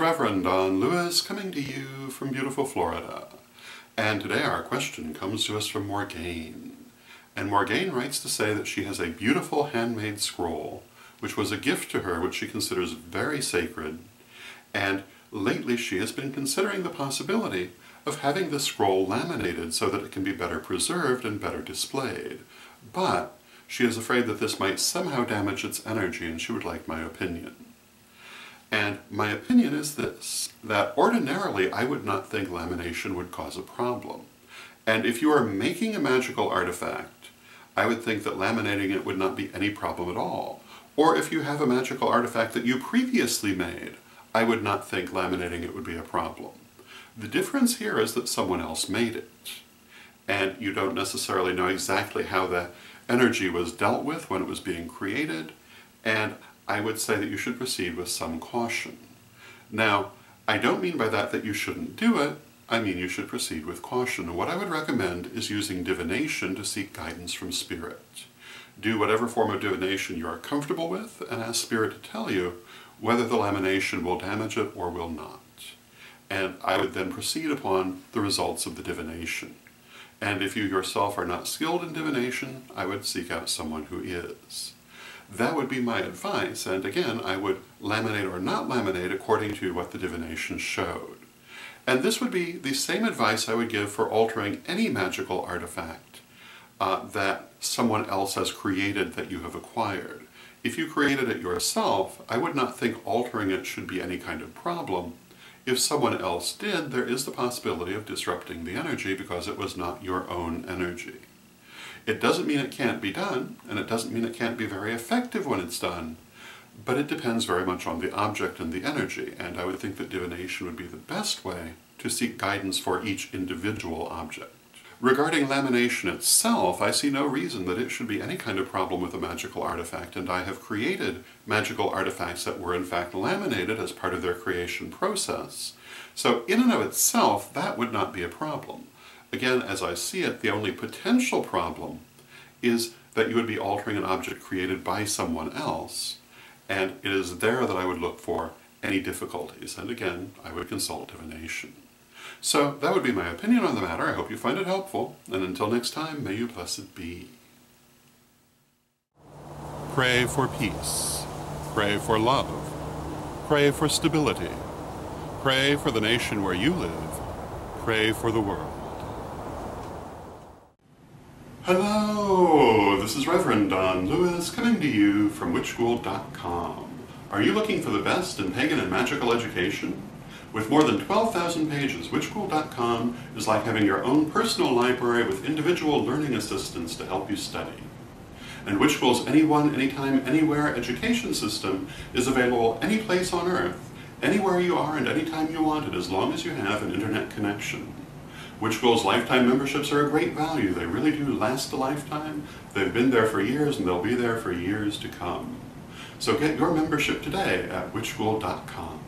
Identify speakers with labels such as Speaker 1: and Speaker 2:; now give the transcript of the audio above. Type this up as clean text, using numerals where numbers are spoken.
Speaker 1: Reverend Don Lewis coming to you from beautiful Florida. And today our question comes to us from Morgane. And Morgane writes to say that she has a beautiful handmade scroll, which was a gift to her, which she considers very sacred. And lately she has been considering the possibility of having this scroll laminated so that it can be better preserved and better displayed. But she is afraid that this might somehow damage its energy, and she would like my opinion. And my opinion is this, that ordinarily I would not think lamination would cause a problem. And if you are making a magical artifact, I would think that laminating it would not be any problem at all. Or if you have a magical artifact that you previously made, I would not think laminating it would be a problem. The difference here is that someone else made it. And you don't necessarily know exactly how the energy was dealt with when it was being created, and I would say that you should proceed with some caution. Now, I don't mean by that that you shouldn't do it, I mean you should proceed with caution. What I would recommend is using divination to seek guidance from Spirit. Do whatever form of divination you are comfortable with, and ask Spirit to tell you whether the lamination will damage it or will not. And I would then proceed upon the results of the divination. And if you yourself are not skilled in divination, I would seek out someone who is. That would be my advice, and again, I would laminate or not laminate according to what the divination showed. And this would be the same advice I would give for altering any magical artifact that someone else has created that you have acquired. If you created it yourself, I would not think altering it should be any kind of problem. If someone else did, there is the possibility of disrupting the energy because it was not your own energy. It doesn't mean it can't be done, and it doesn't mean it can't be very effective when it's done, but it depends very much on the object and the energy, and I would think that divination would be the best way to seek guidance for each individual object. Regarding lamination itself, I see no reason that it should be any kind of problem with a magical artifact, and I have created magical artifacts that were in fact laminated as part of their creation process. So in and of itself, that would not be a problem. Again, as I see it, the only potential problem is that you would be altering an object created by someone else, and it is there that I would look for any difficulties, and again, I would consult divination. So that would be my opinion on the matter. I hope you find it helpful, and until next time, may you blessed be. Pray for peace. Pray for love. Pray for stability. Pray for the nation where you live. Pray for the world. Hello, this is Reverend Don Lewis coming to you from witchschool.com. Are you looking for the best in pagan and magical education? With more than 12,000 pages, witchschool.com is like having your own personal library with individual learning assistants to help you study. And Witchschool's Anyone, Anytime, Anywhere education system is available any place on earth, anywhere you are and anytime you want it, as long as you have an internet connection. Witchschool's lifetime memberships are a great value. They really do last a lifetime. They've been there for years and they'll be there for years to come. So get your membership today at witchschool.com.